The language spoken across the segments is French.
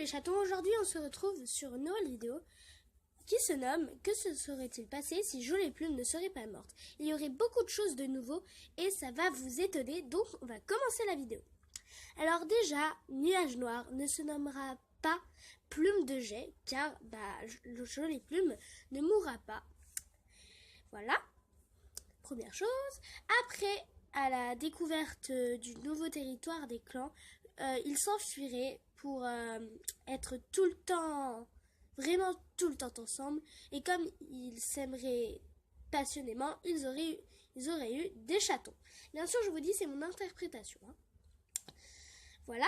les chatons, aujourd'hui on se retrouve sur une nouvelle vidéo qui se nomme « Que se serait-il passé si Jolie Plume ne serait pas morte ?» Il y aurait beaucoup de choses de nouveau et ça va vous étonner, donc on va commencer la vidéo. Alors déjà, Nuage Noir ne se nommera pas Plume de Jet car Jolie Plume ne mourra pas. Voilà, première chose. Après, à la découverte du nouveau territoire des clans, ils s'enfuiraient pour être tout le temps, vraiment tout le temps ensemble. Et comme ils s'aimeraient passionnément, ils auraient eu des chatons. Bien sûr, je vous dis, c'est mon interprétation. Hein. Voilà.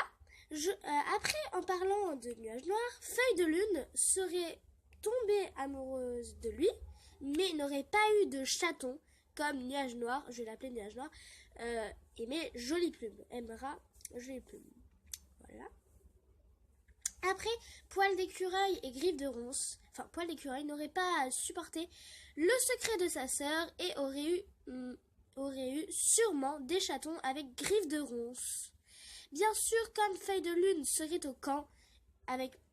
Après, en parlant de Nuage Noir, Feuille de Lune serait tombée amoureuse de lui, mais n'aurait pas eu de chaton comme Nuage Noir, je vais l'appeler Nuage Noir, aimait Jolie Plume, aimera Jolie Plume. Voilà. Après, Poil d'écureuil et Griffe de Ronce, Poil d'écureuil n'aurait pas supporté le secret de sa sœur et aurait eu sûrement des chatons avec Griffe de Ronce. Bien sûr, comme Feuille de Lune serait au camp,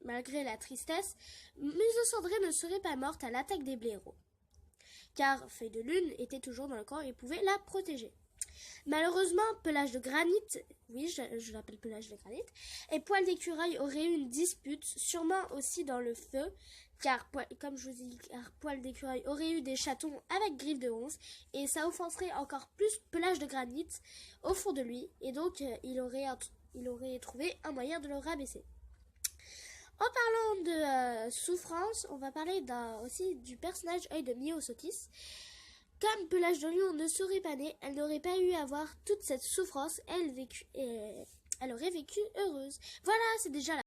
malgré la tristesse, Museau Cendré ne serait pas morte à l'attaque des blaireaux, car Feuille de Lune était toujours dans le camp et pouvait la protéger. Malheureusement, Pelage de Granit, oui, je l'appelle Pelage de Granit, et Poil d'écureuil auraient eu une dispute, sûrement aussi dans le feu, car, comme je vous dis, Poil d'écureuil aurait eu des chatons avec Griffe de Ronce, et ça offenserait encore plus Pelage de Granit au fond de lui, et donc il aurait trouvé un moyen de le rabaisser. En parlant de souffrance, on va parler aussi du personnage Œil de Myosotis. Comme Pelage de Lion ne serait pas née, elle n'aurait pas eu à avoir toute cette souffrance, elle aurait vécu heureuse. Voilà, c'est déjà la